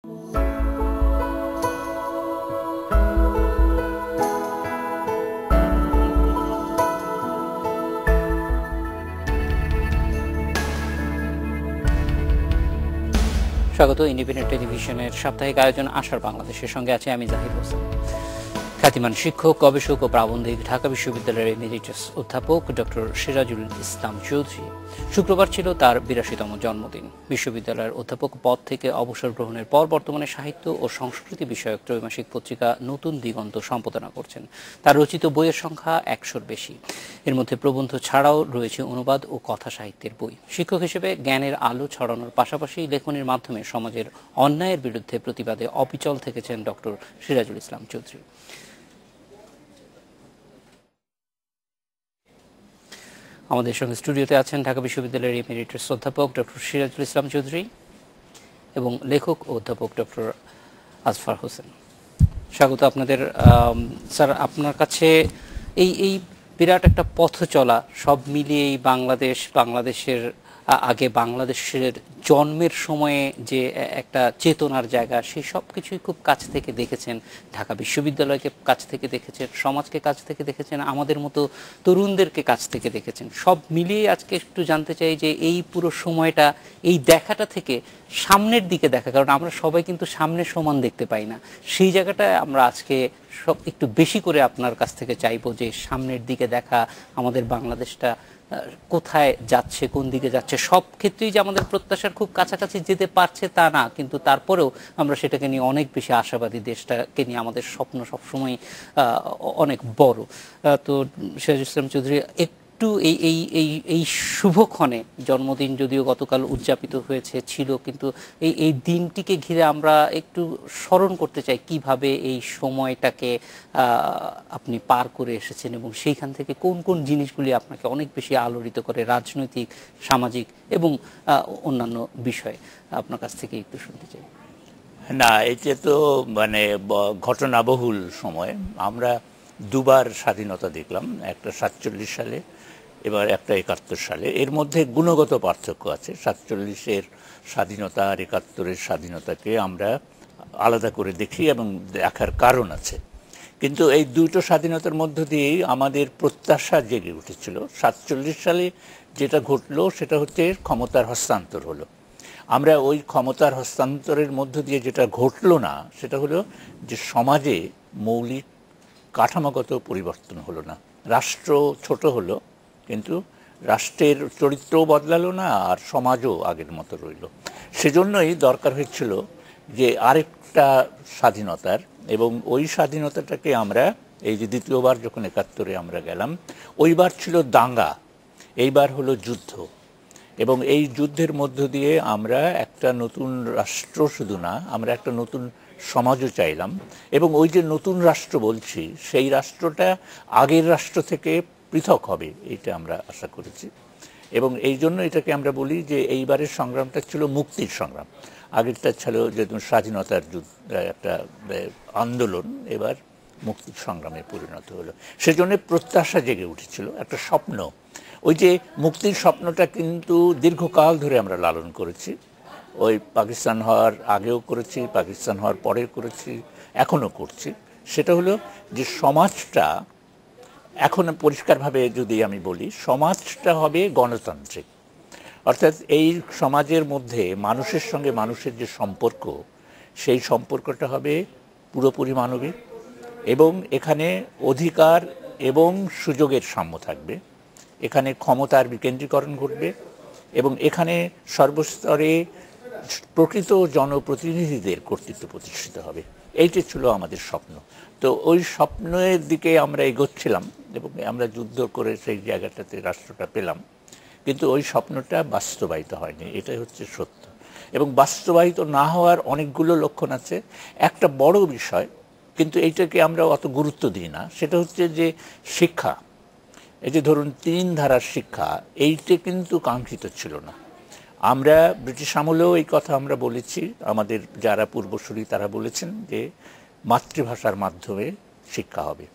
স্বাগত ইন্ডিপেন্ডেন্ট টেলিভিশনের সাপ্তাহিক আয়োজন আশার বাংলাদেশের সঙ্গে আছে আমি জাহিদ হোসেন। খ্যাতিমান শিক্ষক, গবেষক ও প্রাবন্ধিক, ঢাকা বিশ্ববিদ্যালয়ের এমিরিটাস অধ্যাপক ডক্টর সিরাজুল ইসলাম চৌধুরী শুক্রবার ছিল তার ৮২তম জন্মদিন। বিশ্ববিদ্যালয়ের অধ্যাপক পদ থেকে অবসর গ্রহণের পর বর্তমানে সাহিত্য ও সংস্কৃতি বিষয়ক ত্রৈমাসিক পত্রিকা নতুন দিগন্ত সম্পাদনা করছেন। তার রচিত বইয়ের সংখ্যা ১০০-র বেশি। এর মধ্যে প্রবন্ধ ছাড়াও রয়েছে অনুবাদ ও কথা সাহিত্যের বই। শিক্ষক হিসেবে জ্ঞানের আলো ছড়ানোর পাশাপাশি লেখনীর মাধ্যমে সমাজের অন্যায়ের বিরুদ্ধে প্রতিবাদে অবিচল থেকেছেন ডক্টর সিরাজুল ইসলাম চৌধুরী। আমাদের সঙ্গে স্টুডিওতে আছেন ঢাকা বিশ্ববিদ্যালয়ের এমিরিটাস অধ্যাপক ডক্টর সিরাজুল ইসলাম চৌধুরী এবং লেখক ও অধ্যাপক ডক্টর আজফার হোসেন। স্বাগত আপনাদের। স্যার, আপনার কাছে এই বিরাট একটা পথ চলা, সব মিলিয়েই বাংলাদেশের আগে বাংলাদেশের জন্মের সময়ে যে একটা চেতনার জায়গা, সেই সব কিছুই খুব কাছ থেকে দেখেছেন। ঢাকা বিশ্ববিদ্যালয়কে কাছ থেকে দেখেছেন, সমাজকে কাছ থেকে দেখেছেন, আমাদের মতো তরুণদেরকে কাছ থেকে দেখেছেন। সব মিলিয়ে আজকে একটু জানতে চাই যে এই পুরো সময়টা, এই দেখাটা থেকে সামনের দিকে দেখা, কারণ আমরা সবাই কিন্তু সামনে সমান দেখতে পাই না, সেই জায়গাটায় আমরা আজকে সব একটু বেশি করে আপনার কাছ থেকে চাইবো যে সামনের দিকে দেখা, আমাদের বাংলাদেশটা কোথায় যাচ্ছে, কোন দিকে যাচ্ছে। সব ক্ষেত্রেই যে আমাদের প্রত্যাশার খুব কাছাকাছি যেতে পারছে তা না, কিন্তু তারপরেও আমরা সেটাকে নিয়ে অনেক বেশি আশাবাদী। দেশটাকে নিয়ে আমাদের স্বপ্ন সবসময় অনেক বড়। তো সিরাজুল ইসলাম চৌধুরী, একটু এই শুভক্ষণে, জন্মদিন যদিও গতকাল উদযাপিত ছিল, কিন্তু এই দিনটিকে ঘিরে আমরা একটু স্মরণ করতে চাই কিভাবে এই সময়টাকে আপনি পার করে এসেছেন এবং সেইখান থেকে কোন কোন জিনিসগুলি আপনাকে অনেক বেশি আলোড়িত করে, রাজনৈতিক, সামাজিক এবং অন্যান্য বিষয়। আপনার কাছ থেকে একটু শুনতে চাই। না, এটা তো ঘটনাবহুল সময়। আমরা দুবার স্বাধীনতা দেখলাম, একটা ৪৭ সালে, এবার একটা ৭১ সালে। এর মধ্যে গুণগত পার্থক্য আছে। ৪৭-এর স্বাধীনতা আর ৭১-এর স্বাধীনতাকে আমরা আলাদা করে দেখি এবং দেখার কারণ আছে। কিন্তু এই দুটো স্বাধীনতার মধ্য দিয়েই আমাদের প্রত্যাশা জেগে উঠেছিল। ৪৭ সালে যেটা ঘটলো সেটা হচ্ছে ক্ষমতার হস্তান্তর হলো। আমরা ওই ক্ষমতার হস্তান্তরের মধ্য দিয়ে যেটা ঘটলো না, সেটা হলো যে সমাজে মৌলিক কাঠামোগত পরিবর্তন হলো না। রাষ্ট্র ছোট হলো, কিন্তু রাষ্ট্রের চরিত্রও বদলালো না, আর সমাজও আগের মতো রইল। সেজন্যই দরকার হয়েছিল যে আরেকটা স্বাধীনতার, এবং ওই স্বাধীনতাটাকে আমরা এই যে দ্বিতীয়বার যখন ৭১-এ আমরা গেলাম, ওইবার ছিল দাঙ্গা, এইবার হলো যুদ্ধ। এবং এই যুদ্ধের মধ্য দিয়ে আমরা একটা নতুন রাষ্ট্র শুধু না, আমরা একটা নতুন সমাজও চাইলাম। এবং ওই যে নতুন রাষ্ট্র বলছি, সেই রাষ্ট্রটা আগের রাষ্ট্র থেকে পৃথক হবে, এইটা আমরা আশা করেছি। এবং এই জন্য এটাকে আমরা বলি যে এইবারের সংগ্রামটা ছিল মুক্তির সংগ্রাম। আগেরটা ছিল যে স্বাধীনতার একটা আন্দোলন, এবার মুক্তির সংগ্রামে পরিণত হলো। সেজন্য প্রত্যাশা জেগে উঠেছিল, একটা স্বপ্ন। ওই যে মুক্তির স্বপ্নটা কিন্তু দীর্ঘকাল ধরে আমরা লালন করেছি। ওই পাকিস্তান হওয়ার আগেও করেছি, পাকিস্তান হওয়ার পরেও করেছি, এখনও করছি। সেটা হলো যে সমাজটা এখন পরিষ্কারভাবে যদি আমি বলি, সমাজটা হবে গণতান্ত্রিক। অর্থাৎ এই সমাজের মধ্যে মানুষের সঙ্গে মানুষের যে সম্পর্ক, সেই সম্পর্কটা হবে পুরোপুরি মানবিক, এবং এখানে অধিকার এবং সুযোগের সাম্য থাকবে। এখানে ক্ষমতার বিকেন্দ্রীকরণ ঘটবে, এবং এখানে সর্বস্তরে প্রকৃত জনপ্রতিনিধিদের কর্তৃত্ব প্রতিষ্ঠিত হবে। এইটা ছিল আমাদের স্বপ্ন। তো ওই স্বপ্নের দিকে আমরা এগোচ্ছিলাম, এবং আমরা যুদ্ধ করে সেই জায়গাটাতে রাষ্ট্রটা পেলাম। কিন্তু ওই স্বপ্নটা বাস্তবায়িত হয়নি, এটাই হচ্ছে সত্য। এবং বাস্তবায়িত না হওয়ার অনেকগুলো লক্ষণ আছে। একটা বড় বিষয়, কিন্তু এইটাকে আমরা অত গুরুত্ব দিই না, সেটা হচ্ছে যে শিক্ষা। এই যে ধরুন ৩ ধারার শিক্ষা, এইটা কিন্তু কাঙ্ক্ষিত ছিল না। আমরা ব্রিটিশ আমলেও এই কথা আমরা বলেছি, আমাদের যারা পূর্বসূরি তারা বলেছেন যে মাতৃভাষার মাধ্যমে শিক্ষা হবে।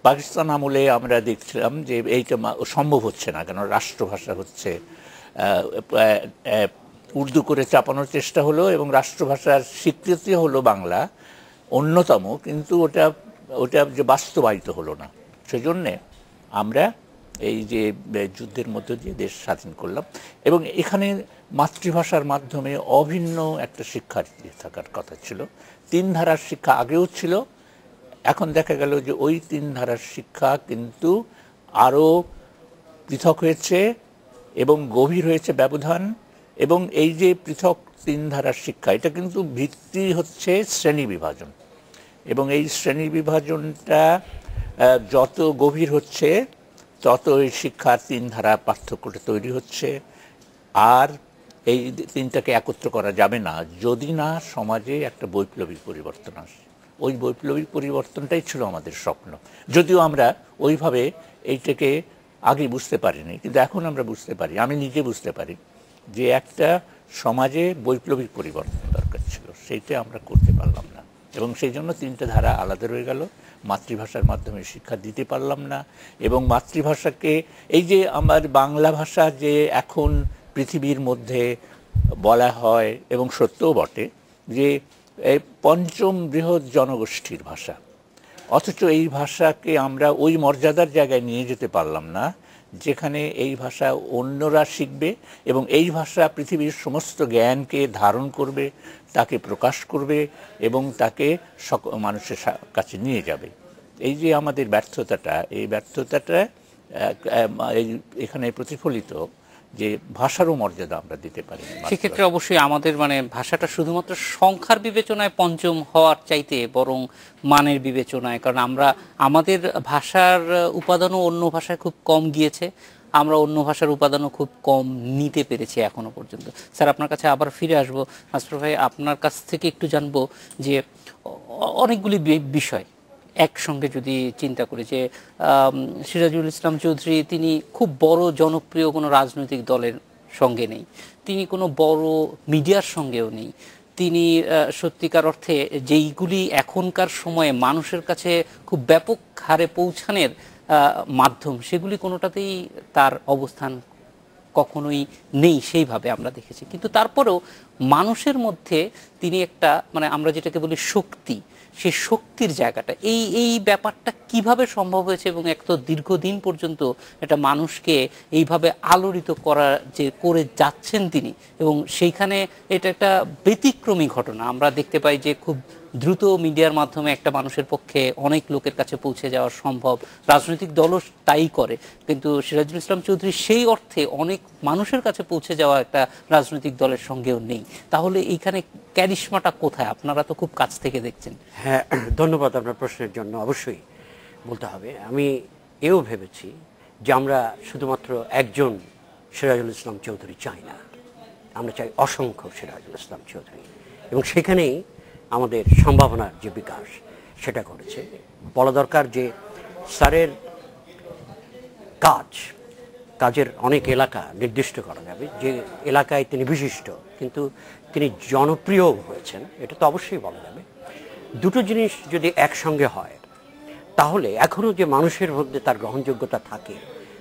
পাকিস্তান আমলে আমরা দেখছিলাম যে এইটা সম্ভব হচ্ছে না, কেন রাষ্ট্রভাষা হচ্ছে উর্দু করে চাপানোর চেষ্টা হলো এবং রাষ্ট্রভাষার স্বীকৃতি হলো বাংলা অন্যতম, কিন্তু ওটা ওটা যে বাস্তবায়িত হলো না। সেজন্যে আমরা এই যে যুদ্ধের মধ্য দিয়ে দেশ স্বাধীন করলাম এবং এখানে মাতৃভাষার মাধ্যমে অভিন্ন একটা শিক্ষা থাকার কথা ছিল। 3 ধারার শিক্ষা আগেও ছিল, এখন দেখা গেল যে ওই 3 ধারার শিক্ষা কিন্তু আরও পৃথক হয়েছে এবং গভীর হয়েছে ব্যবধান। এবং এই যে পৃথক 3 ধারার শিক্ষা, এটা কিন্তু ভিত্তি হচ্ছে শ্রেণী বিভাজন, এবং এই শ্রেণী বিভাজনটা যত গভীর হচ্ছে তত এই শিক্ষার 3 ধারা পার্থক্যটা তৈরি হচ্ছে। আর এই 3টাকে একত্র করা যাবে না যদি না সমাজে একটা বৈপ্লবিক পরিবর্তন আসে। ওই বৈপ্লবিক পরিবর্তনটাই ছিল আমাদের স্বপ্ন, যদিও আমরা ওইভাবে এইটাকে আগে বুঝতে পারিনি, কিন্তু এখন আমরা বুঝতে পারি, আমি নিজে বুঝতে পারি যে একটা সমাজে বৈপ্লবিক পরিবর্তন দরকার ছিল, সেইটা আমরা করতে পারলাম না এবং সেই জন্য 3টে ধারা আলাদা রয়ে গেল। মাতৃভাষার মাধ্যমে শিক্ষা দিতে পারলাম না এবং মাতৃভাষাকে এই যে আমার বাংলা ভাষা যে এখন পৃথিবীর মধ্যে বলা হয় এবং সত্যও বটে যে এই 5ম বৃহৎ জনগোষ্ঠীর ভাষা, অথচ এই ভাষাকে আমরা ওই মর্যাদার জায়গায় নিয়ে যেতে পারলাম না যেখানে এই ভাষা অন্যরা শিখবে এবং এই ভাষা পৃথিবীর সমস্ত জ্ঞানকে ধারণ করবে, তাকে প্রকাশ করবে এবং তাকে মানুষের কাছে নিয়ে যাবে। এই যে আমাদের ব্যর্থতাটা, এই ব্যর্থতাটা এখানে প্রতিফলিত যে ভাষারও মর্যাদা আমরা দিতে পারি। সেক্ষেত্রে অবশ্যই আমাদের মানে ভাষাটা শুধুমাত্র সংখ্যার বিবেচনায় 5ম হওয়ার চাইতে বরং মানের বিবেচনায়, কারণ আমরা আমাদের ভাষার উপাদানও অন্য ভাষায় খুব কম গিয়েছে, আমরা অন্য ভাষার উপাদানও খুব কম নিতে পেরেছি এখনো পর্যন্ত। স্যার আপনার কাছে আবার ফিরে আসবো। মাস্টার ভাই আপনার কাছ থেকে একটু জানবো যে অনেকগুলি বিষয় একসঙ্গে যদি চিন্তা করি যে সিরাজুল ইসলাম চৌধুরী তিনি খুব বড় জনপ্রিয় কোনো রাজনৈতিক দলের সঙ্গে নেই, তিনি কোনো বড় মিডিয়ার সঙ্গেও নেই, তিনি সত্যিকার অর্থে যেইগুলি এখনকার সময়ে মানুষের কাছে খুব ব্যাপক হারে পৌঁছানোর মাধ্যম, সেগুলি কোনোটাতেই তার অবস্থান কখনোই নেই সেইভাবে আমরা দেখেছি। কিন্তু তারপরেও মানুষের মধ্যে তিনি একটা মানে আমরা যেটাকে বলি শক্তি, সেই শক্তির জায়গাটা এই ব্যাপারটা কিভাবে সম্ভব হয়েছে এবং এত দীর্ঘদিন পর্যন্ত এটা মানুষকে এইভাবে আলোড়িত করা যে করে যাচ্ছেন তিনি, এবং সেইখানে এটা একটা ব্যতিক্রমী ঘটনা। আমরা দেখতে পাই যে খুব দ্রুত মিডিয়ার মাধ্যমে একটা মানুষের পক্ষে অনেক লোকের কাছে পৌঁছে যাওয়া সম্ভব, রাজনৈতিক দলও তাই করে, কিন্তু সিরাজুল ইসলাম চৌধুরী সেই অর্থে অনেক মানুষের কাছে পৌঁছে যাওয়া একটা রাজনৈতিক দলের সঙ্গেও নেই। তাহলে এইখানে ক্যারিশমাটা কোথায়? আপনারা তো খুব কাছ থেকে দেখছেন। হ্যাঁ, ধন্যবাদ আপনার প্রশ্নের জন্য। অবশ্যই বলতে হবে, আমি এও ভেবেছি যে আমরা শুধুমাত্র একজন সিরাজুল ইসলাম চৌধুরী চাই না, আমরা চাই অসংখ্য সিরাজুল ইসলাম চৌধুরী, এবং সেখানেই আমাদের সম্ভাবনার যে বিকাশ সেটা করেছে। বলা দরকার যে স্যারের কাজের অনেক এলাকা নির্দিষ্ট করা যাবে, যে এলাকায় তিনি বিশিষ্ট কিন্তু তিনি জনপ্রিয় হয়েছেন, এটা তো অবশ্যই বলা যাবে। দুটো জিনিস যদি একসঙ্গে হয় তাহলে এখনও যে মানুষের মধ্যে তার গ্রহণযোগ্যতা থাকে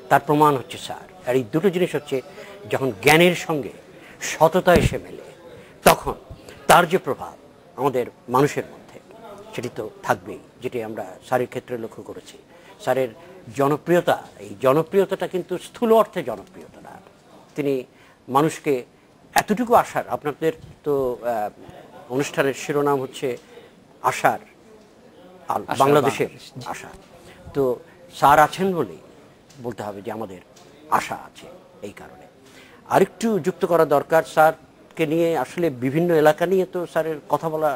তার প্রমাণ হচ্ছে স্যার। আর এই দুটো জিনিস হচ্ছে যখন জ্ঞানের সঙ্গে সততা এসে মেলে তখন তার যে প্রভাব আমাদের মানুষের মধ্যে সেটি তো থাকবেই, যেটি আমরা স্যারের ক্ষেত্রে লক্ষ্য করেছি। স্যারের জনপ্রিয়তা, এই জনপ্রিয়তাটা কিন্তু স্থূল অর্থে জনপ্রিয়তা না, তিনি মানুষকে এতটুকু আশার, আপনাদের তো অনুষ্ঠানের শিরোনাম হচ্ছে আশার বাংলাদেশের আশা, তো স্যার আছেন বলেই বলতে হবে যে আমাদের আশা আছে। এই কারণে আরেকটু যুক্ত করা দরকার, স্যারকে নিয়ে আসলে বিভিন্ন এলাকা নিয়ে তো স্যারের কথা বলা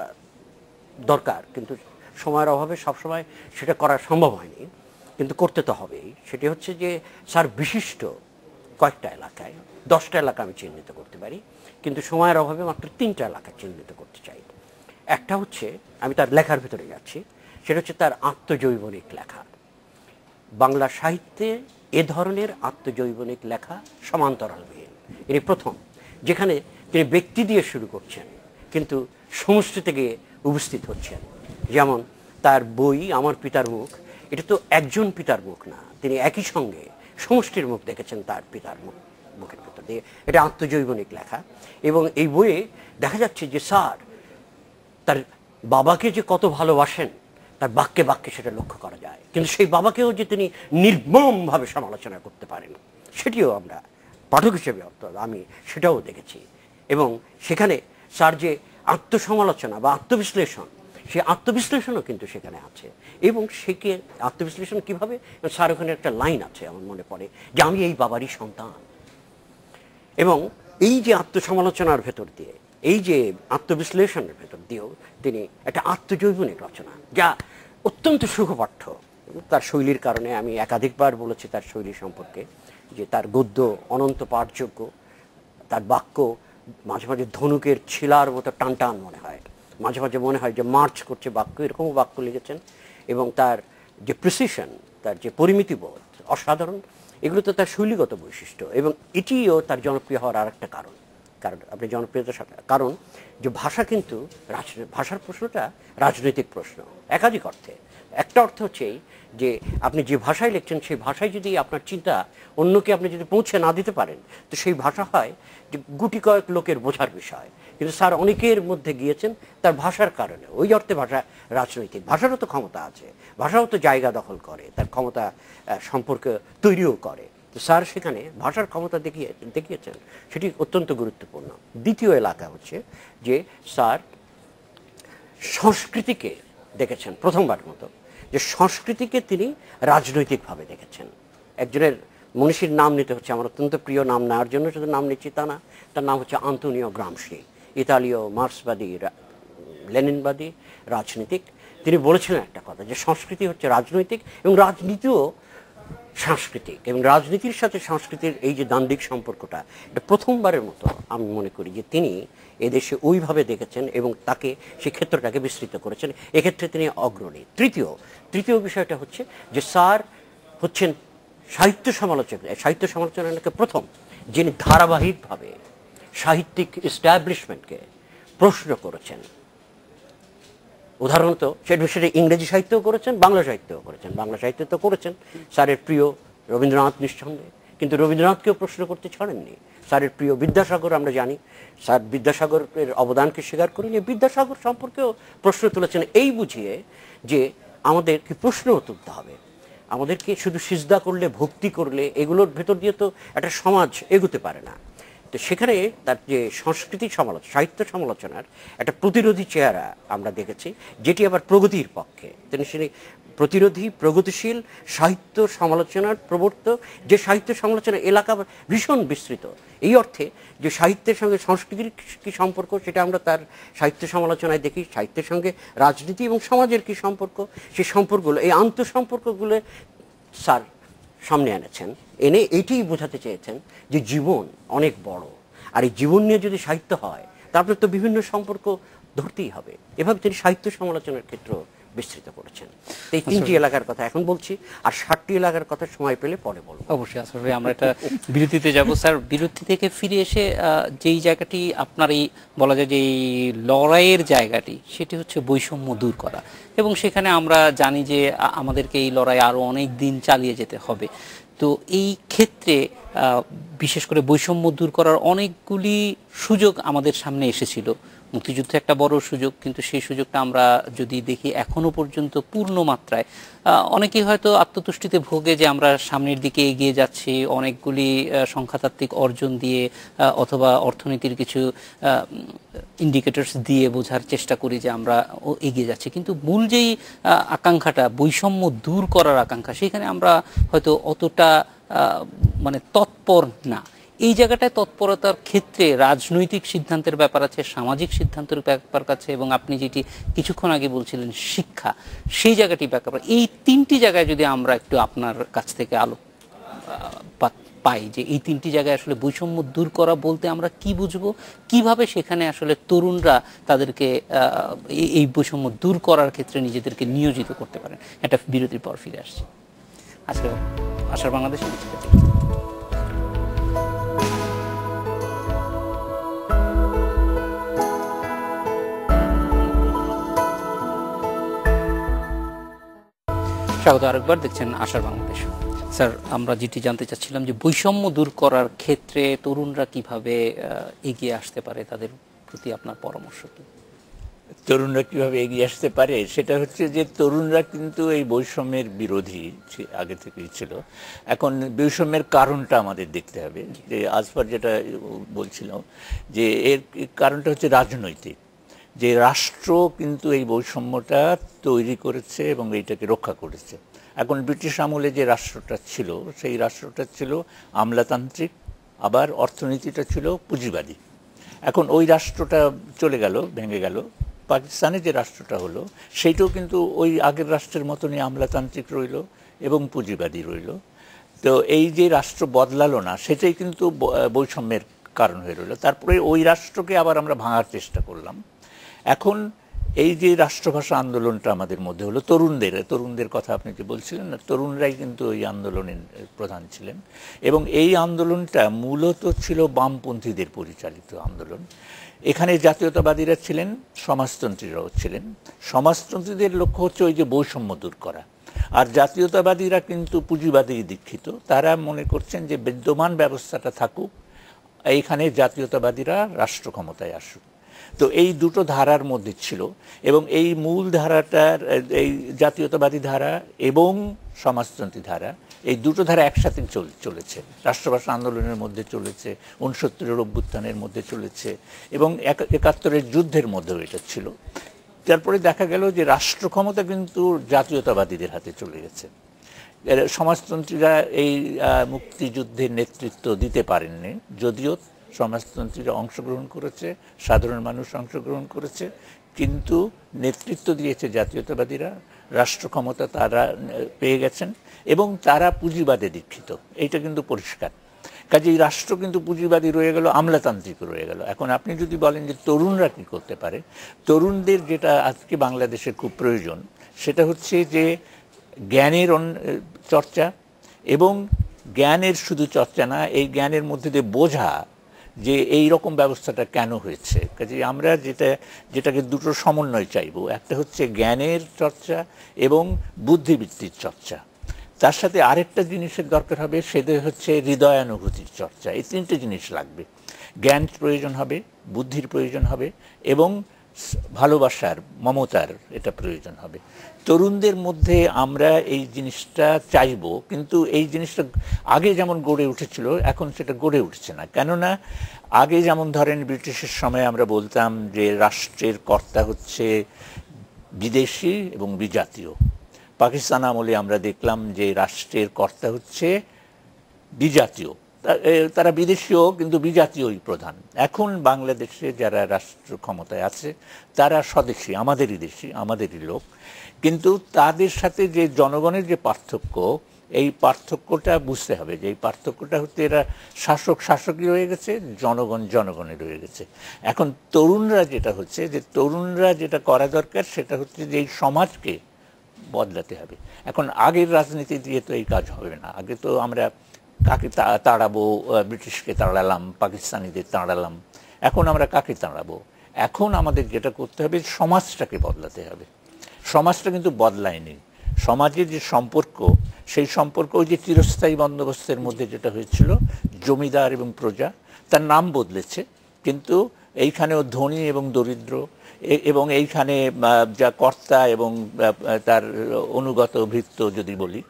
দরকার, কিন্তু সময়ের অভাবে সবসময় সেটা করা সম্ভব হয়নি, কিন্তু করতে তো হবেই। সেটি হচ্ছে যে স্যার বিশিষ্ট কয়েকটা এলাকায়, 10টা এলাকা আমি চিহ্নিত করতে পারি, কিন্তু সময়ের অভাবে মাত্র 3টা এলাকা চিহ্নিত করতে চাই। একটা হচ্ছে, আমি তার লেখার ভিতরে যাচ্ছি, সেটা হচ্ছে তার আত্মজৈবনিক লেখা। বাংলা সাহিত্যে এ ধরনের আত্মজৈবনিক লেখা সমান্তরালবিহীন, ইনি প্রথম, যেখানে তিনি ব্যক্তি দিয়ে শুরু করছেন কিন্তু সমষ্টিতে গিয়ে উপস্থিত হচ্ছেন। যেমন তার বই আমার পিতার মুখ, এটা তো একজন পিতার মুখ না, তিনি একই সঙ্গে সমষ্টির মুখ দেখেছেন তার পিতার মুখের ভেতর, সাথে, এটা আত্মজৈবনিক লেখা। এবং এই বইয়ে দেখা যাচ্ছে যে স্যার তার বাবাকে যে কত ভালোবাসেন তার বাক্যে বাক্যে সেটা লক্ষ্য করা যায়, কিন্তু সেই বাবাকেও যে তিনি নির্মমভাবে সমালোচনা করতে পারেন সেটিও আমরা পাঠক হিসেবে আমি সেটাও দেখেছি। এবং সেখানে স্যার যে আত্মসমালোচনা বা আত্মবিশ্লেষণ, সেই আত্মবিশ্লেষণও কিন্তু সেখানে আছে। এবং সেকে আত্মবিশ্লেষণ কীভাবে, স্যার ওখানে একটা লাইন আছে আমার মনে পড়ে যে আমি এই বাবারই সন্তান। এবং এই যে আত্মসমালোচনার ভেতর দিয়ে, এই যে আত্মবিশ্লেষণের ভেতর দিয়েও তিনি একটা আত্মজৈবনিক রচনা, যা অত্যন্ত সুখপাঠ্য। তার শৈলীর কারণে আমি একাধিকবার বলেছি তার শৈলী সম্পর্কে, যে তার গদ্য অনন্ত পাঠযোগ্য, তার বাক্য মাঝে মাঝে ধনুকের ছিলার মতো টান টান মনে হয়, মাঝে মাঝে মনে হয় যে মার্চ করছে বাক্য, এরকমও বাক্য লিখেছেন। এবং তার যে প্রিসিশন, তার যে পরিমিতিবোধ অসাধারণ, এগুলো তো তার শৈলীগত বৈশিষ্ট্য। এবং এটিও তার জনপ্রিয় হওয়ার আর একটা কারণ আপনি জনপ্রিয়তার কারণ যে ভাষা কিন্তু ভাষার প্রশ্নটা রাজনৈতিক প্রশ্ন একাধিক অর্থে। একটা অর্থ হচ্ছে এই যে আপনি যে ভাষায় লিখছেন সেই ভাষায় যদি আপনার চিন্তা অন্যকে আপনি যদি পৌঁছে না দিতে পারেন, তো সেই ভাষা হয় যে গুটি কয়েক লোকের বোঝার বিষয়। কিন্তু স্যার অনেকের মধ্যে গিয়েছেন তার ভাষার কারণে। ওই অর্থে ভাষা রাজনৈতিক, ভাষারও তো ক্ষমতা আছে, ভাষাও তো জায়গা দখল করে, তার ক্ষমতা সম্পর্ক তৈরিও করে। তো স্যার সেখানে ভাষার ক্ষমতা দেখিয়েছেন, সেটি অত্যন্ত গুরুত্বপূর্ণ। দ্বিতীয় এলাকা হচ্ছে যে স্যার সংস্কৃতিকে দেখেছেন প্রথমবার মতো, যে সংস্কৃতিকে তিনি রাজনৈতিকভাবে দেখেছেন। একজনের মনীষীর নাম নিতে হচ্ছে, আমার অত্যন্ত প্রিয় নাম নেওয়ার জন্য শুধু নাম নিচ্ছি তা না, তার নাম হচ্ছে আন্তোনিও গ্রামশি, ইতালীয় মার্ক্সবাদী লেনিনবাদী রাজনীতিক। তিনি বলেছিলেন একটা কথা, যে সংস্কৃতি হচ্ছে রাজনৈতিক এবং রাজনীতিও সাংস্কৃতিক, এবং রাজনীতির সাথে সংস্কৃতির এই যে দ্বান্দ্বিক সম্পর্কটা, এটা প্রথমবারের মতো আমি মনে করি যে তিনি এদেশে ওইভাবে দেখেছেন এবং তাকে সেই ক্ষেত্রটাকে বিস্তৃত করেছেন। এক্ষেত্রে তিনি অগ্রণী। তৃতীয় বিষয়টা হচ্ছে যে স্যার হচ্ছেন সাহিত্য সমালোচনাকে প্রথম যিনি ধারাবাহিকভাবে সাহিত্যিক এস্টাবলিশমেন্টকে প্রশ্ন করেছেন। উদাহরণত সেটা ইংরেজি সাহিত্যও করেছেন, বাংলা সাহিত্যও করেছেন। বাংলা সাহিত্য তো করেছেন স্যারের প্রিয় রবীন্দ্রনাথ নিঃসন্দেহে, কিন্তু রবীন্দ্রনাথকেও প্রশ্ন করতে ছাড়েননি। স্যারের প্রিয় বিদ্যাসাগর আমরা জানি, স্যার বিদ্যাসাগরের অবদানকে স্বীকার করেন, বিদ্যাসাগর সম্পর্কেও প্রশ্ন তুলেছেন, এই বুঝিয়ে যে আমাদেরকে প্রশ্নও তুলতে হবে। আমাদেরকে শুধু সিজদা করলে, ভক্তি করলে, এগুলোর ভেতর দিয়ে তো একটা সমাজ এগোতে পারে না। তো সেখানে তার যে সংস্কৃতি সমালোচনা, সাহিত্য সমালোচনার একটা প্রতিরোধী চেহারা আমরা দেখেছি, যেটি আবার প্রগতির পক্ষে। তিনি সেই প্রতিরোধী, প্রগতিশীল সাহিত্য সমালোচনার প্রবর্তক, যে সাহিত্য সমালোচনা এলাকা ভীষণ বিস্তৃত। এই অর্থে যে সাহিত্যের সঙ্গে সংস্কৃতির কী সম্পর্ক সেটা আমরা তার সাহিত্য সমালোচনায় দেখি, সাহিত্যের সঙ্গে রাজনীতি এবং সমাজের কী সম্পর্ক, সেই সম্পর্কগুলো, এই আন্তঃসম্পর্কগুলো স্যার সামনে এনেছেন। এনে এটিই বোঝাতে চেয়েছেন যে জীবন অনেক বড়, আর এই জীবন নিয়ে যদি সাহিত্য হয় তারপরে তো বিভিন্ন সম্পর্ক ধরতেই হবে। এভাবে তিনি সাহিত্য সমালোচনার ক্ষেত্র বিস্তৃত করেছেন। এই 3টি এলাকার কথা এখন বলছি, আর 7টি এলাকার কথা সময় পেলে পরে বলবো। অবশ্যই আসলে আমরা একটা বিরতিতে যাব। স্যার, বিরতি থেকে ফিরে এসে যেই জায়গাটি আপনার এই বলা যায় যে এই লড়াইয়ের জায়গাটি, সেটি হচ্ছে বৈষম্য দূর করা, এবং সেখানে আমরা জানি যে আমাদেরকে এই লড়াই আরও অনেক দিন চালিয়ে যেতে হবে। তো এই ক্ষেত্রে বিশেষ করে বৈষম্য দূর করার অনেকগুলি সুযোগ আমাদের সামনে এসেছিল। মুক্তিযুদ্ধ একটা বড় সুযোগ, কিন্তু সেই সুযোগটা আমরা যদি দেখি এখনো পর্যন্ত পূর্ণ মাত্রায়, অনেকেই হয়তো আত্মতুষ্টিতে ভোগে যে আমরা সামনের দিকে এগিয়ে যাচ্ছি অনেকগুলি সংখ্যাতাত্ত্বিক অর্জন দিয়ে অথবা অর্থনীতির কিছু ইন্ডিকেটরস দিয়ে বোঝার চেষ্টা করি যে আমরা এগিয়ে যাচ্ছি, কিন্তু মূল যেই আকাঙ্ক্ষাটা বৈষম্য দূর করার আকাঙ্ক্ষা, সেখানে আমরা হয়তো অতটা মানে তৎপর না। এই জায়গাটায় তৎপরতার ক্ষেত্রে রাজনৈতিক সিদ্ধান্তের ব্যাপার আছে, সামাজিক সিদ্ধান্তের ব্যাপার আছে, এবং আপনি যেটি কিছুক্ষণ আগে বলছিলেন শিক্ষা, সেই জায়গাটি ব্যাপার। এই 3টি জায়গায় যদি আমরা একটু আপনার কাছ থেকে আলোকপাত পাই যে এই 3টি জায়গায় আসলে বৈষম্য দূর করা বলতে আমরা কি বুঝবো, কিভাবে সেখানে আসলে তরুণরা তাদেরকে এই বৈষম্য দূর করার ক্ষেত্রে নিজেদেরকে নিয়োজিত করতে পারেন। একটা বিরতির পর ফিরে আসছি। আজকে আশার বাংলাদেশে স্বাগত আরেকবার, দেখছেন আশার বাংলাদেশ। স্যার, আমরা যেটি জানতে চাচ্ছিলাম যে বৈষম্য দূর করার ক্ষেত্রে তরুণরা কিভাবে এগিয়ে আসতে পারে, তাদের প্রতি আপনার পরামর্শ কি? তরুণরা কিভাবে এগিয়ে আসতে পারে সেটা হচ্ছে যে তরুণরা কিন্তু এই বৈষম্যের বিরোধী আগে থেকেই ছিল। এখন বৈষম্যের কারণটা আমাদের দেখতে হবে। যে আজফর যেটা বলছিল যে এর কারণটা হচ্ছে রাজনৈতিক, যে রাষ্ট্র কিন্তু এই বৈষম্যটা তৈরি করেছে এবং এইটাকে রক্ষা করেছে। এখন ব্রিটিশ আমলে যে রাষ্ট্রটা ছিল সেই রাষ্ট্রটা ছিল আমলাতান্ত্রিক, আবার অর্থনীতিটা ছিল পুঁজিবাদী। এখন ওই রাষ্ট্রটা চলে গেল, ভেঙে গেল। পাকিস্তানে যে রাষ্ট্রটা হলো সেইটাও কিন্তু ওই আগের রাষ্ট্রের মতনই আমলাতান্ত্রিক রইল এবং পুঁজিবাদী রইল। তো এই যে রাষ্ট্র বদলালো না, সেটাই কিন্তু বৈষম্যের কারণ হয়ে রইল। তারপরে ওই রাষ্ট্রকে আবার আমরা ভাঙার চেষ্টা করলাম। এখন এই যে রাষ্ট্রভাষা আন্দোলনটা আমাদের মধ্যে হলো, তরুণদের কথা আপনি যে বলছিলেন না, তরুণরাই কিন্তু এই আন্দোলনের প্রধান ছিলেন। এবং এই আন্দোলনটা মূলত ছিল বামপন্থীদের পরিচালিত আন্দোলন। এখানে জাতীয়তাবাদীরা ছিলেন, সমাজতন্ত্রীরাও ছিলেন। সমাজতন্ত্রীদের লক্ষ্য হচ্ছে ওই যে বৈষম্য দূর করা, আর জাতীয়তাবাদীরা কিন্তু পুঁজিবাদী দীক্ষিত। তারা মনে করছেন যে বিদ্যমান ব্যবস্থাটা থাকুক, এইখানে জাতীয়তাবাদীরা রাষ্ট্র ক্ষমতায় আসুক। তো এই দুটো ধারার মধ্যে ছিল, এবং এই মূল ধারাটার, এই জাতীয়তাবাদী ধারা এবং সমাজতন্ত্রী ধারা, এই দুটো ধারা একসাথে চলেছে। রাষ্ট্রভাষা আন্দোলনের মধ্যে চলেছে, ৬৯-এর অভ্যুত্থানের মধ্যে চলেছে, এবং ৭১-এর যুদ্ধের মধ্যেও এটা ছিল। তারপরে দেখা গেল যে রাষ্ট্র ক্ষমতা কিন্তু জাতীয়তাবাদীদের হাতে চলে গেছে। সমাজতন্ত্রীরা এই মুক্তিযুদ্ধের নেতৃত্ব দিতে পারেননি, যদিও সমাজতন্ত্রীরা অংশগ্রহণ করেছে, সাধারণ মানুষ অংশগ্রহণ করেছে, কিন্তু নেতৃত্ব দিয়েছে জাতীয়তাবাদীরা। রাষ্ট্র ক্ষমতা তারা পেয়ে গেছেন এবং তারা পুঁজিবাদে দীক্ষিত, এইটা কিন্তু পরিষ্কার। কাজেই রাষ্ট্র কিন্তু পুঁজিবাদী রয়ে গেল, আমলাতান্ত্রিক রয়ে গেল। এখন আপনি যদি বলেন যে তরুণরা কী করতে পারে, তরুণদের যেটা আজকে বাংলাদেশের খুব প্রয়োজন সেটা হচ্ছে যে জ্ঞানের চর্চা, এবং জ্ঞানের শুধু চর্চা না, এই জ্ঞানের মধ্যে দিয়ে বোঝা যে এই রকম ব্যবস্থাটা কেন হয়েছে। কাজেই আমরা যেটাকে দুটো সমন্বয় চাইব, একটা হচ্ছে জ্ঞানের চর্চা এবং বুদ্ধিবৃত্তির চর্চা। তার সাথে আরেকটা জিনিসের দরকার হবে, সেটা হচ্ছে হৃদয়ানুভূতির চর্চা। এই তিনটে জিনিস লাগবে। জ্ঞান প্রয়োজন হবে, বুদ্ধির প্রয়োজন হবে, এবং ভালোবাসার, মমতার এটা প্রয়োজন হবে। তরুণদের মধ্যে আমরা এই জিনিসটা চাইব, কিন্তু এই জিনিসটা আগে যেমন গড়ে উঠেছিল এখন সেটা গড়ে উঠছে না। কেননা আগে যেমন ধরেন ব্রিটিশের সময় আমরা বলতাম যে রাষ্ট্রের কর্তা হচ্ছে বিদেশি এবং বিজাতীয়। পাকিস্তান আমলে আমরা দেখলাম যে রাষ্ট্রের কর্তা হচ্ছে বিজাতীয়, তারা বিদেশীয় কিন্তু বিজাতীয়ই প্রধান। এখন বাংলাদেশে যারা রাষ্ট্র ক্ষমতায় আছে তারা স্বদেশী, আমাদেরই দেশি, আমাদেরই লোক, কিন্তু তাদের সাথে যে জনগণের যে পার্থক্য, এই পার্থক্যটা বুঝতে হবে। যে এই পার্থক্যটা হচ্ছে এরা শাসকই রয়ে গেছে, জনগণ জনগণে রয়ে গেছে। এখন তরুণরা যেটা করা দরকার সেটা হচ্ছে যে এই সমাজকে বদলাতে হবে। এখন আগের রাজনীতি দিয়ে তো এই কাজ হবে না। আগে তো আমরা কাকে তাড়াবো, ব্রিটিশকে তাড়ালাম, পাকিস্তানিদের তাড়ালাম। এখন আমরা কাকে তাড়াবো? এখন আমাদের যেটা করতে হবে, সমাজটাকে বদলাতে হবে। সমাজটা কিন্তু বদলায়নি। সমাজের যে সম্পর্ক, সেই সম্পর্ক ওই যে চিরস্থায়ী বন্দোবস্তের মধ্যে যেটা হয়েছিল, জমিদার এবং প্রজা, তার নাম বদলেছে, কিন্তু এইখানেও ধনী এবং দরিদ্র, এবং এইখানে যা কর্তা এবং তার অনুগত ভৃত্য যদি বলি,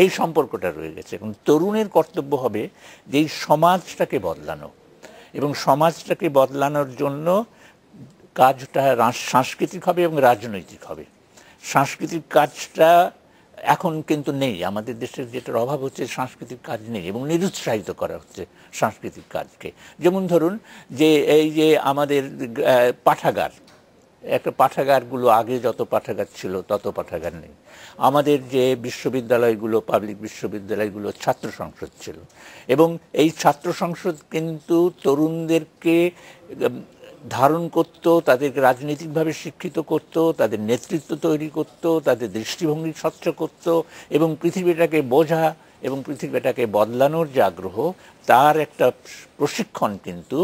এই সম্পর্কটা রয়ে গেছে। এখন তরুণের কর্তব্য হবে যে এই সমাজটাকে বদলানো, এবং সমাজটাকে বদলানোর জন্য কাজটা সাংস্কৃতিক হবে এবং রাজনৈতিক হবে। সাংস্কৃতিক কাজটা এখন কিন্তু নেই, আমাদের দেশের যেটার অভাব হচ্ছে সাংস্কৃতিক কাজ নেই, এবং নিরুৎসাহিত করা হচ্ছে সাংস্কৃতিক কাজকে। যেমন ধরুন যে এই যে আমাদের পাঠাগার, একটা পাঠাগারগুলো আগে যত পাঠাগার ছিল তত পাঠাগার নেই। আমাদের যে বিশ্ববিদ্যালয়গুলো, পাবলিক বিশ্ববিদ্যালয়গুলো, ছাত্র সংসদ ছিল, এবং এই ছাত্র সংসদ কিন্তু তরুণদেরকে ধারণ করত, তাদেরকে রাজনৈতিকভাবে শিক্ষিত করত, তাদের নেতৃত্ব তৈরি করত, তাদের দৃষ্টিভঙ্গি স্বচ্ছ করত, এবং পৃথিবীটাকে বোঝা এবং পৃথিবীটাকে বদলানোর যে আগ্রহ, তার একটা প্রশিক্ষণ কিন্তু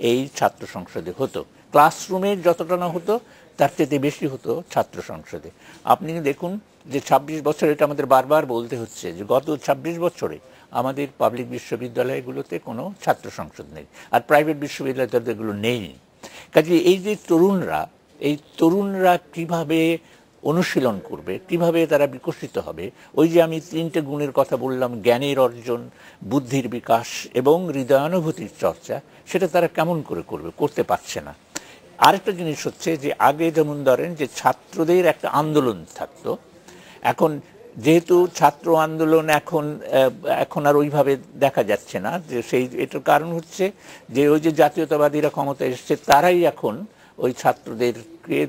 এই ছাত্র সংসদে হতো। ক্লাসরুমে যতটা না হতো তার চেয়ে বেশি হতো ছাত্র সংসদে। আপনি দেখুন যে ২৬ বছর, এটা আমাদের বারবার বলতে হচ্ছে যে গত ২৬ বছরে আমাদের পাবলিক বিশ্ববিদ্যালয়গুলোতে কোনো ছাত্র সংসদ নেই, আর প্রাইভেট বিশ্ববিদ্যালয়তে এগুলো নেই। কাজে এই যে তরুণরা কিভাবে অনুশীলন করবে, কিভাবে তারা বিকশিত হবে, ওই যে আমি ৩টে গুণের কথা বললাম, জ্ঞানের অর্জন, বুদ্ধির বিকাশ এবং হৃদয়ানুভূতির চর্চা, সেটা তারা কেমন করে করবে, করতে পারছে না। আরেকটা জিনিস হচ্ছে যে আগে যেমন ধরেন যে ছাত্রদের একটা আন্দোলন থাকতো, এখন যেহেতু ছাত্র আন্দোলন এখন আর ওইভাবে দেখা যাচ্ছে না, যে এটার কারণ হচ্ছে যে ওই যে জাতীয়তাবাদীরা ক্ষমতা এসছে, তারাই এখন ওই ছাত্রদেরকে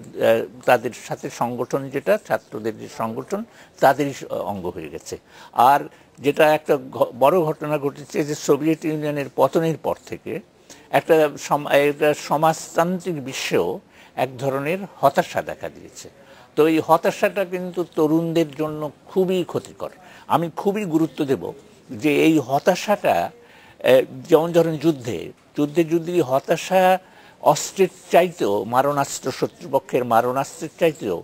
তাদের সাথে সংগঠন, যেটা ছাত্রদের যে সংগঠন, তাদেরই অঙ্গ হয়ে গেছে। আর যেটা একটা বড় ঘটনা ঘটেছে যে সোভিয়েত ইউনিয়নের পতনের পর থেকে একটা সমাজতান্ত্রিক বিশ্বেও এক ধরনের হতাশা দেখা দিয়েছে। তো এই হতাশাটা কিন্তু তরুণদের জন্য খুবই ক্ষতিকর। আমি খুবই গুরুত্ব দেব যে এই হতাশাটা, যেমন ধরেন যুদ্ধে যদি হতাশা অস্ত্রের চাইতেও, মারণাস্ত্র, শত্রুপক্ষের মারণাস্ত্রের চাইতেও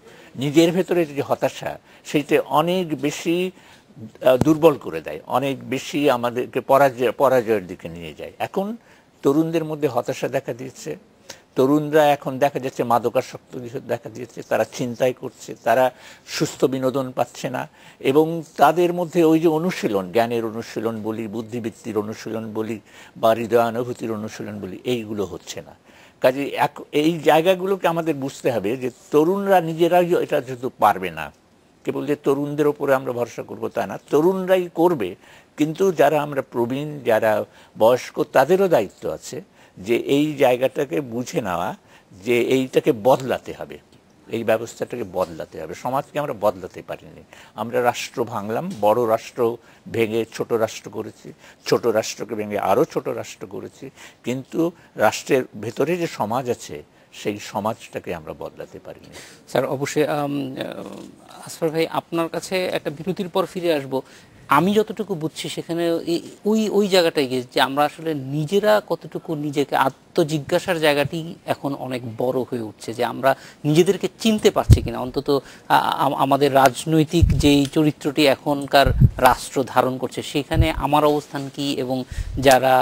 নিজের ভেতরে যে হতাশা, সেইটা অনেক বেশি দুর্বল করে দেয়, অনেক বেশি আমাদেরকে পরাজয়ের দিকে নিয়ে যায়। এখন তরুণদের মধ্যে হতাশা দেখা দিয়েছে, তরুণরা এখন দেখা যাচ্ছে মাদকাসক্ত দেখা দিয়েছে, তারা ছিনতাই করছে, তারা সুস্থ বিনোদন পাচ্ছে না, এবং তাদের মধ্যে ওই যে অনুশীলন, জ্ঞানের অনুশীলন বলি, বুদ্ধিবৃত্তির অনুশীলন বলি, বা হৃদয়ানুভূতির অনুশীলন বলি, এইগুলো হচ্ছে না। কাজে এই জায়গাগুলোকে আমাদের বুঝতে হবে যে তরুণরা নিজেরাই এটা যেহেতু পারবে না, কেবল যে তরুণদের ওপরে আমরা ভরসা করবো তা না, তরুণরাই করবে, কিন্তু যারা আমরা প্রবীণ, যারা বয়স্ক, তাদেরও দায়িত্ব আছে যে এই জায়গাটাকে বুঝে নেওয়া, যে এইটাকে বদলাতে হবে, এই ব্যবস্থাটাকে বদলাতে হবে। সমাজকে আমরা বদলাতে পারিনি, আমরা রাষ্ট্র ভাঙলাম, বড় রাষ্ট্র ভেঙে ছোট রাষ্ট্র করেছি, ছোট রাষ্ট্রকে ভেঙে আরও ছোট রাষ্ট্র করেছি, কিন্তু রাষ্ট্রের ভেতরে যে সমাজ আছে সেই সমাজটাকে আমরা বদলাতে পারিনি। স্যার অবশ্যই আসফার ভাই, আপনার কাছে একটা বিরতির পর ফিরে আসব। আমি যতটুকু বুঝছি সেখানে ওই জায়গাটাই গিয়ে যে আমরা আসলে নিজেরা কতটুকু নিজেকে আত্মজিজ্ঞাসার জায়গাটি এখন অনেক বড় হয়ে উঠছে, যে আমরা নিজেদেরকে চিনতে পারছি কিনা, অন্তত আমাদের রাজনৈতিক যেই চরিত্রটি এখনকার রাষ্ট্র ধারণ করছে সেখানে আমার অবস্থান কি, এবং যারা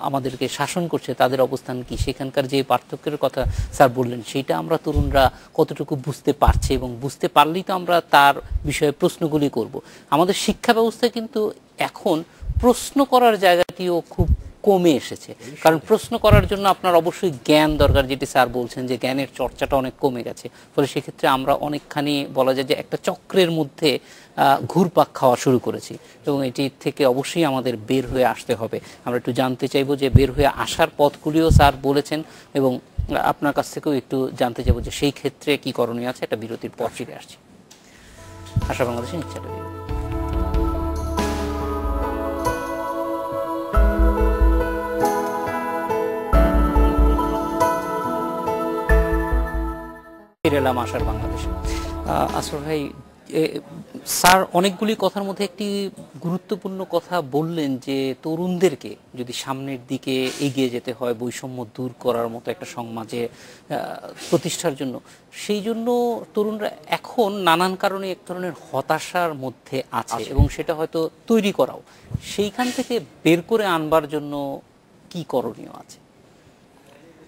আমাদেরকে শাসন করছে তাদের অবস্থান কি, সেখানকার যে পার্থক্যের কথা স্যার বললেন, সেইটা আমরা তরুণরা কতটুকু বুঝতে পারছি, এবং বুঝতে পারলেই তো আমরা তার বিষয়ে প্রশ্নগুলি করব। আমাদের শিক্ষা ব্যবস্থায় কিন্তু এখন প্রশ্ন করার জায়গাটিও খুব কমে এসেছে, কারণ প্রশ্ন করার জন্য আপনার অবশ্যই জ্ঞান দরকার, যেটি স্যার বলছেন যে জ্ঞানের চর্চাটা অনেক কমে গেছে। ফলে সেক্ষেত্রে আমরা অনেকখানি বলা যায় যে একটা চক্রের মধ্যে ঘুরপাক খাওয়া শুরু করেছি, এবং এটি থেকে অবশ্যই আমাদের বের হয়ে আসতে হবে। আমরা একটু জানতে চাইবো যে বের হয়ে আসার পথগুলিও স্যার বলেছেন, এবং আপনার কাছ থেকেও একটু জানতে চাইবো যে সেই ক্ষেত্রে কি করণীয় আছে। একটা বিরতির পর ফিরে আসছি। আশা বাংলাদেশে নিচ্ছে একটা বিরতি। ফিরে এলাম আশার বাংলাদেশে। আসফার ভাই, স্যার অনেকগুলি কথার মধ্যে একটি গুরুত্বপূর্ণ কথা বললেন, যে তরুণদেরকে যদি সামনের দিকে এগিয়ে যেতে হয়, বৈষম্য দূর করার মতো একটা সমাজে প্রতিষ্ঠার জন্য, সেই জন্য তরুণরা এখন নানান কারণে এক ধরনের হতাশার মধ্যে আছে, এবং সেটা হয়তো তৈরি করাও। সেইখান থেকে বের করে আনবার জন্য কি করণীয় আছে?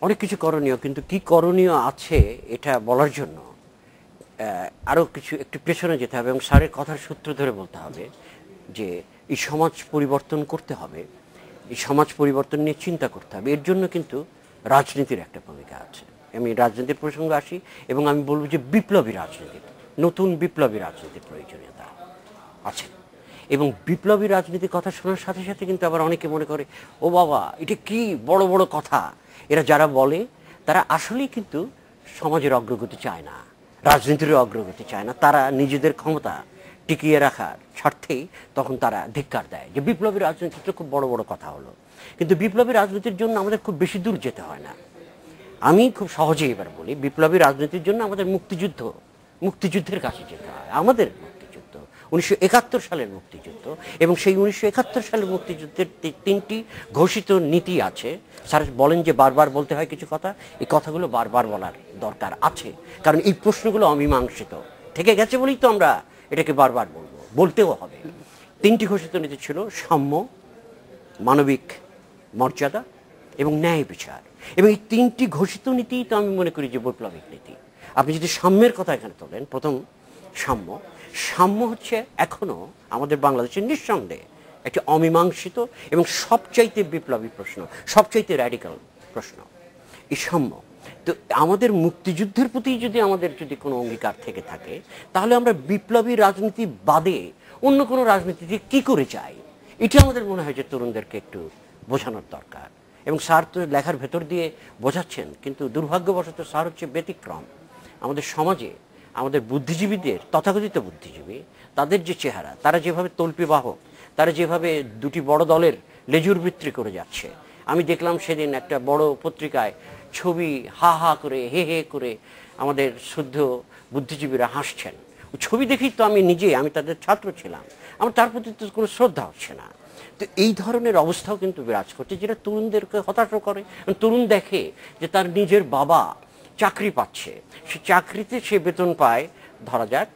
অনেক কিছু করণীয়, কিন্তু কি করণীয় আছে এটা বলার জন্য আরও কিছু একটু পেছনে যেতে হবে, এবং স্যারের কথার সূত্র ধরে বলতে হবে যে এই সমাজ পরিবর্তন করতে হবে, এই সমাজ পরিবর্তন নিয়ে চিন্তা করতে হবে। এর জন্য কিন্তু রাজনীতির একটা ভূমিকা আছে। আমি রাজনীতির প্রসঙ্গে আসি, এবং আমি বলবো যে বিপ্লবী রাজনীতি, নতুন বিপ্লবী রাজনীতির প্রয়োজনীয়তা আছে। এবং বিপ্লবী রাজনীতির কথা শোনার সাথে সাথে কিন্তু আবার অনেকে মনে করে, ও বাবা, এটা কি বড় বড় কথা। এরা যারা বলে তারা আসলেই কিন্তু সমাজের অগ্রগতি চায় না, রাজনীতির অগ্রগতি চায় না, তারা নিজেদের ক্ষমতা টিকিয়ে রাখার স্বার্থেই তখন তারা ধিক্কার দেয় যে বিপ্লবী রাজনীতিটা খুব বড় বড় কথা হলো। কিন্তু বিপ্লবী রাজনীতির জন্য আমাদের খুব বেশি দূর যেতে হয় না। আমি খুব সহজেই এবার বলি, বিপ্লবী রাজনীতির জন্য আমাদের মুক্তিযুদ্ধের কাছে যেতে হয়। আমাদের মুক্তিযুদ্ধ 1971 সালের মুক্তিযুদ্ধ, এবং সেই 1971 সালের মুক্তিযুদ্ধের 3টি ঘোষিত নীতি আছে। স্যার বলেন যে বারবার বলতে হয় কিছু কথা, এই কথাগুলো বারবার বলার দরকার আছে, কারণ এই প্রশ্নগুলো অমীমাংসিত থেকে গেছে বলেই তো আমরা এটাকে বারবার বলবো, বলতেও হবে। 3টি ঘোষিত নীতি ছিল সাম্য, মানবিক মর্যাদা এবং ন্যায় বিচার। এবং এই 3টি ঘোষিত নীতিই তো আমি মনে করি যে বৈপ্লবিক নীতি। আপনি যদি সাম্যের কথা এখানে তোলেন, প্রথম সাম্য। সাম্য হচ্ছে এখনো আমাদের বাংলাদেশের নিঃসন্দেহে একটি অমীমাংসিত এবং সবচাইতে বিপ্লবী প্রশ্ন, সবচাইতে র্যাডিক্যাল প্রশ্ন এই সাম্য। তো আমাদের মুক্তিযুদ্ধের প্রতি যদি আমাদের যদি কোনো অঙ্গীকার থেকে থাকে, তাহলে আমরা বিপ্লবী রাজনীতি বাদে অন্য কোনো রাজনীতিতে কি করে চাই, এটা আমাদের মনে হয় যে তরুণদেরকে একটু বোঝানোর দরকার। এবং স্যার তো লেখার ভেতর দিয়ে বোঝাচ্ছেন, কিন্তু দুর্ভাগ্যবশত স্যার হচ্ছে ব্যতিক্রম। আমাদের সমাজে আমাদের বুদ্ধিজীবীদের, তথাকথিত বুদ্ধিজীবী, তাদের যে চেহারা, তারা যেভাবে তল্পিবাহক, তারা যেভাবে দুটি বড় দলের লেজুর বৃত্তি করে যাচ্ছে। আমি দেখলাম সেদিন একটা বড় পত্রিকায় ছবি, হা হা করে, হে হে করে আমাদের শুদ্ধ বুদ্ধিজীবীরা হাসছেন। ছবি দেখেই তো আমি তাদের ছাত্র ছিলাম, আমার তার প্রতি তো কোনো শ্রদ্ধা হচ্ছে না। তো এই ধরনের অবস্থাও কিন্তু বিরাজ করছে, যেটা তরুণদেরকে হতাশ করে। তরুণ দেখে যে তার নিজের বাবা চাকরি পাচ্ছে, সে চাকরিতে সে বেতন পায় ধরা যাক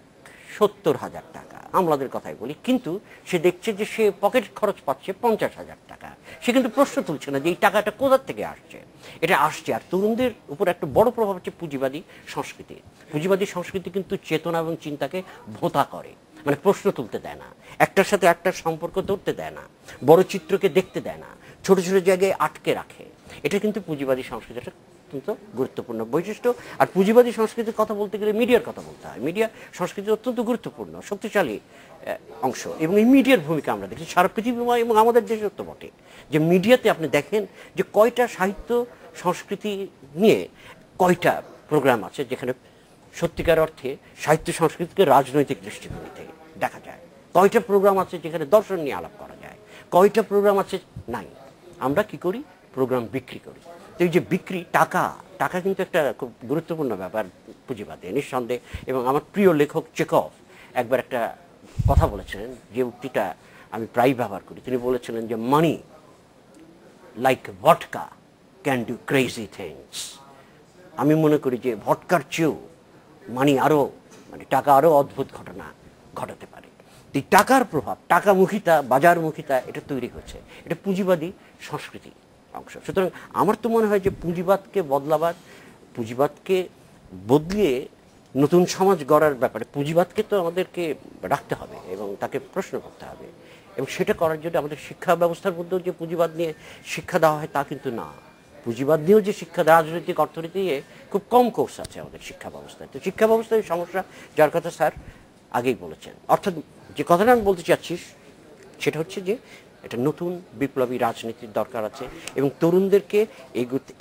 70,000 টাকা, আমলাদের কথাই বলি, কিন্তু সে দেখছে যে সে পকেট খরচ পাচ্ছে 50,000 টাকা। সে কিন্তু প্রশ্ন তুলছে না যে এই টাকাটা কোথা থেকে আসছে, এটা আসছে। আর তরুণদের উপর একটা বড় প্রভাব হচ্ছে পুঁজিবাদী সংস্কৃতি। পুঁজিবাদী সংস্কৃতি কিন্তু চেতনা এবং চিন্তাকে ভোঁতা করে, মানে প্রশ্ন তুলতে দেয় না, একটার সাথে একটার সম্পর্ক ধরতে দেয় না, বড় চিত্রকে দেখতে দেয় না, ছোট ছোট জায়গায় আটকে রাখে। এটা কিন্তু পুঁজিবাদী সংস্কৃতিটা অত্যন্ত গুরুত্বপূর্ণ বৈশিষ্ট্য। আর পুঁজিবাদী সংস্কৃতির কথা বলতে গেলে মিডিয়ার কথা বলতে হয়। মিডিয়া সংস্কৃতি অত্যন্ত গুরুত্বপূর্ণ, শক্তিশালী অংশ। এবং এই মিডিয়ার ভূমিকা আমরা দেখি সারা পৃথিবীময় এবং আমাদের দেশেও তো বটে, যে মিডিয়াতে আপনি দেখেন যে কয়টা সাহিত্য সংস্কৃতি নিয়ে কয়টা প্রোগ্রাম আছে যেখানে সত্যিকার অর্থে সাহিত্য সংস্কৃতিকে রাজনৈতিক দৃষ্টিভঙ্গি থেকে দেখা যায়, কয়টা প্রোগ্রাম আছে যেখানে দর্শন নিয়ে আলাপ করা যায়, কয়টা প্রোগ্রাম আছে নাই। আমরা কি করি? প্রোগ্রাম বিক্রি করি। তো এই যে বিক্রি, টাকা কিন্তু একটা খুব গুরুত্বপূর্ণ ব্যাপার পুঁজিবাদে, নিঃসন্দেহে। এবং আমার প্রিয় লেখক চেকভ একবার একটা কথা বলেছিলেন, যে উক্তিটা আমি প্রায় ব্যবহার করি। তিনি বলেছিলেন যে মানি like ভটকা can do crazy things. আমি মনে করি যে ভটকার চেয়েও টাকা আরও অদ্ভুত ঘটনা ঘটাতে পারে। এই টাকার প্রভাব, টাকামুখিতা, বাজারমুখিতা, এটা তৈরি হচ্ছে, এটা পুঁজিবাদী সংস্কৃতি অংশ। সুতরাং আমার তো মনে হয় যে পুঁজিবাদকে বদলিয়ে নতুন সমাজ গড়ার ব্যাপারে পুঁজিবাদকে তো আমাদেরকে রাখতে হবে এবং তাকে প্রশ্ন করতে হবে। এবং সেটা করার জন্য আমাদের শিক্ষা ব্যবস্থার মধ্যেও যে পুঁজিবাদ নিয়ে শিক্ষা দেওয়া হয় তা কিন্তু না। পুঁজিবাদ নিয়েও যে শিক্ষা, রাজনৈতিক অর্থনীতি নিয়ে খুব কম কোর্স আছে আমাদের শিক্ষা ব্যবস্থায়। তো শিক্ষা ব্যবস্থায় সমস্যা, যার কথা স্যার আগেই বলেছেন। অর্থাৎ যে কথাটা আমি বলতে চাচ্ছি সেটা হচ্ছে যে একটা নতুন বিপ্লবী রাজনীতির দরকার আছে এবং তরুণদেরকে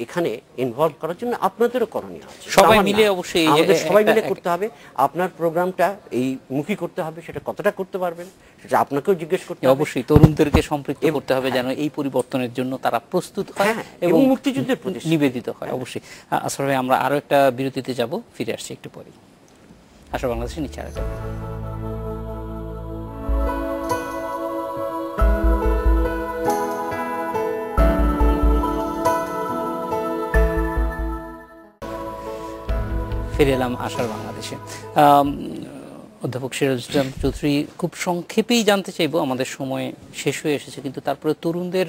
এখানে ইনভলভ করার জন্য আপনাদেরও করণীয় আছে। সবাই মিলে অবশ্যই আমাদের সবাই মিলে করতে হবে। আপনার প্রোগ্রামটা এই মুখী করতে হবে, সেটা কতটা করতে পারবেন সেটা আপনাকেও জিজ্ঞেস করতে হবে। অবশ্যই তরুণদেরকে সম্পৃক্ত করতে হবে যেন এই পরিবর্তনের জন্য তারা প্রস্তুত হয় এবং মুক্তিযুদ্ধের প্রতি নিবেদিত হয়। অবশ্যই আসর ভাই, আমরা আরো একটা বিরতিতে যাব, ফিরে আসছি একটু পরে। আসর বাংলাদেশের নিচে আরো যাব। ফিরে এলাম আশার বাংলাদেশে। অধ্যাপক সিরাজুল ইসলাম চৌধুরী, খুব সংক্ষেপেই জানতে চাইবো, আমাদের সময় শেষ হয়ে এসেছে, কিন্তু তারপরে তরুণদের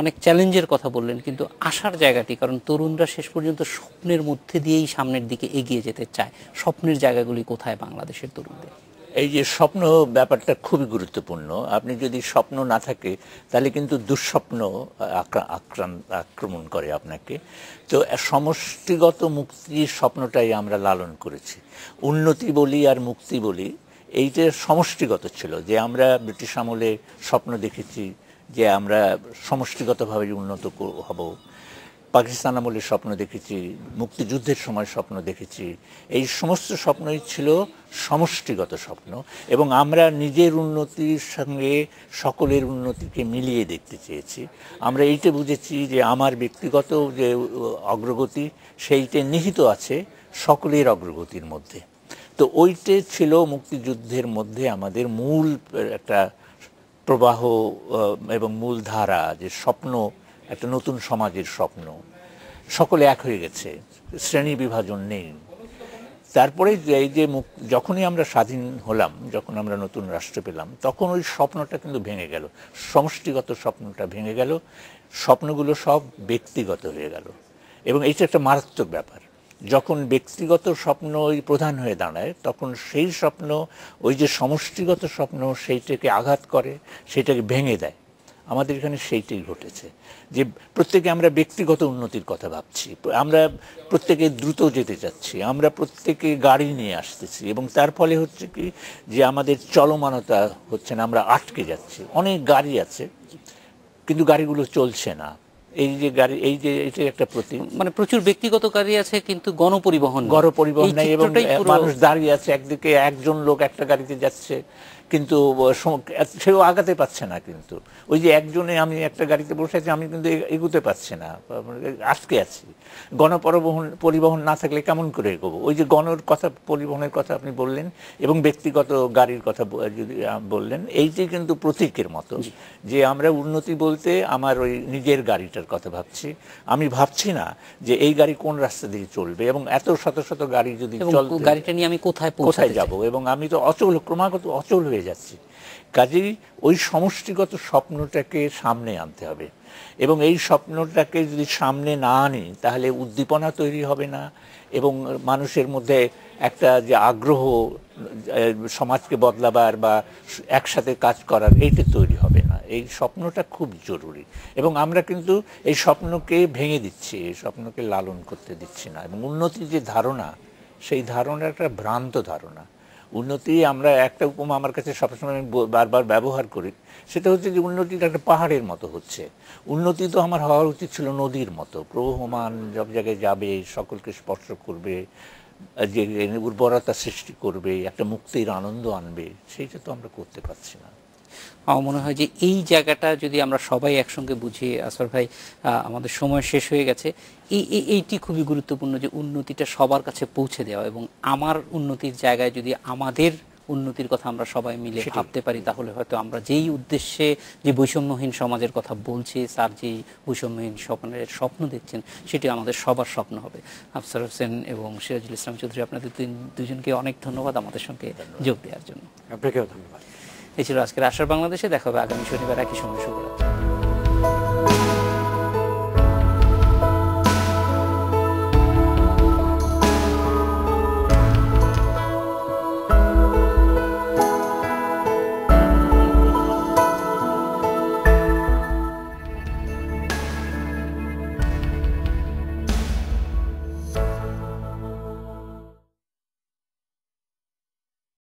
অনেক চ্যালেঞ্জের কথা বললেন, কিন্তু আশার জায়গাটি, কারণ তরুণরা শেষ পর্যন্ত স্বপ্নের মধ্যে দিয়েই সামনের দিকে এগিয়ে যেতে চায়, স্বপ্নের জায়গাগুলি কোথায় বাংলাদেশের তরুণদের? এই যে স্বপ্ন ব্যাপারটা খুবই গুরুত্বপূর্ণ। আপনি যদি স্বপ্ন না থাকে তাহলে কিন্তু দুঃস্বপ্ন আক্রমণ করে আপনাকে। তো সমষ্টিগত মুক্তির স্বপ্নটাই আমরা লালন করেছি। উন্নতি বলি আর মুক্তি বলি, এইটা সমষ্টিগত ছিল, যে আমরা ব্রিটিশ আমলে স্বপ্ন দেখেছি যে আমরা সমষ্টিগতভাবে উন্নত হব, পাকিস্তান আমলের স্বপ্ন দেখেছি, মুক্তিযুদ্ধের সময় স্বপ্ন দেখেছি। এই সমস্ত স্বপ্নই ছিল সমষ্টিগত স্বপ্ন এবং আমরা নিজের উন্নতির সঙ্গে সকলের উন্নতিকে মিলিয়ে দেখতে চেয়েছি। আমরা এইটা বুঝেছি যে আমার ব্যক্তিগত যে অগ্রগতি সেইটা নিহিত আছে সকলের অগ্রগতির মধ্যে। তো ওইটা ছিল মুক্তিযুদ্ধের মধ্যে আমাদের মূল একটা প্রবাহ এবং মূল ধারা, যে স্বপ্ন, একটা নতুন সমাজের স্বপ্ন। সকলে এক হয়ে গেছে, শ্রেণী বিভাজন নেই। তারপরে এই যে যখনই আমরা স্বাধীন হলাম, যখন আমরা নতুন রাষ্ট্র পেলাম, তখন ওই স্বপ্নটা কিন্তু ভেঙে গেল, সমষ্টিগত স্বপ্নটা ভেঙে গেল, স্বপ্নগুলো সব ব্যক্তিগত হয়ে গেল। এবং এইটা একটা মারাত্মক ব্যাপার। যখন ব্যক্তিগত স্বপ্ন ওই প্রধান হয়ে দাঁড়ায়, তখন সেই স্বপ্ন, ওই যে সমষ্টিগত স্বপ্ন, সেইটাকে আঘাত করে, সেটাকে ভেঙে দেয়। আমাদের এখানে সেইটাই ঘটেছে, যে প্রত্যেকে আমরা ব্যক্তিগত উন্নতির কথা ভাবছি, আমরা প্রত্যেকে দ্রুত যেতে চাচ্ছি, আমরা প্রত্যেকে গাড়ি নিয়ে আসতেছি, এবং তার ফলে হচ্ছে কি যে আমাদের চলমানতা হচ্ছে না, আমরা আটকে যাচ্ছি। অনেক গাড়ি আছে কিন্তু গাড়িগুলো চলছে না। এই যে গাড়ি, এই যে এটা একটা মানে প্রচুর ব্যক্তিগত গাড়ি আছে কিন্তু গণপরিবহন নেই, এবং মানুষ দাঁড়িয়ে আছে, একদিকে একজন লোক একটা গাড়িতে যাচ্ছে কিন্তু সেও আগাতে পারছে না। কিন্তু ওই যে একজনে, আমি একটা গাড়িতে বসে আছি, আমি কিন্তু এগোতে পারছি না, আটকে আছি। পরিবহন না থাকলে কেমন করে এগোবো? ওই যে পরিবহনের কথা আপনি বললেন, এবং ব্যক্তিগত গাড়ির কথা যদি বললেন, এইটাই কিন্তু প্রতীকের মতো, যে আমরা উন্নতি বলতে আমার ওই নিজের গাড়িটার কথা ভাবছি। আমি ভাবছি না যে এই গাড়ি কোন রাস্তা দিয়ে চলবে, এবং এত শত শত গাড়ি যদি চলতে, গাড়িটা নিয়ে আমি কোথায় যাব, এবং আমি তো ক্রমাগত অচল হয়ে যাচ্ছি। কাজেই ওই সমষ্টিগত স্বপ্নটাকে সামনে আনতে হবে, এবং এই স্বপ্নটাকে যদি সামনে না আনি, তাহলে উদ্দীপনা তৈরি হবে না, এবং মানুষের মধ্যে একটা যে আগ্রহ সমাজকে বদলাবার বা একসাথে কাজ করার, এইটা তৈরি হবে না। এই স্বপ্নটা খুব জরুরি, এবং আমরা কিন্তু এই স্বপ্নকে ভেঙে দিচ্ছি, এই স্বপ্নকে লালন করতে দিচ্ছি না। এবং উন্নতির যে ধারণা, সেই ধারণা একটা ভ্রান্ত ধারণা। উন্নতি, আমরা একটা উপমা আমার কাছে সবসময় আমি বারবার ব্যবহার করি, সেটা হচ্ছে যে উন্নতিটা একটা পাহাড়ের মতো হচ্ছে। উন্নতি তো আমার হওয়া উচিত ছিল নদীর মতো, প্রবহমান, সব জায়গায় যাবে, সকলকে স্পর্শ করবে, যে উর্বরতা সৃষ্টি করবে, একটা মুক্তির আনন্দ আনবে। সেইটা তো আমরা করতে পারছি না। আমার মনে হয় যে এই জায়গাটা যদি আমরা সবাই একসঙ্গে বুঝি, আসফার ভাই, আমাদের সময় শেষ হয়ে গেছে, এইটি খুবই গুরুত্বপূর্ণ, যে উন্নতিটা সবার কাছে পৌঁছে দেওয়া, এবং আমার উন্নতির জায়গায় যদি আমাদের উন্নতির কথা আমরা সবাই মিলে ভাবতে পারি, তাহলে হয়তো আমরা যেই উদ্দেশ্যে, যে বৈষম্যহীন সমাজের কথা বলছি, স্যার যেই বৈষম্যহীন স্বপ্ন দেখছেন, সেটি আমাদের সবার স্বপ্ন হবে। আফসার হোসেন এবং সিরাজুল ইসলাম চৌধুরী, আপনাদের দুজনকে অনেক ধন্যবাদ আমাদের সঙ্গে যোগ দেওয়ার জন্য। আপনাকেও ধন্যবাদ। এই ছিল আজকের আশার বাংলাদেশে। দেখা হবে আগামী শনিবার একই সময়। শুভরাত্রি।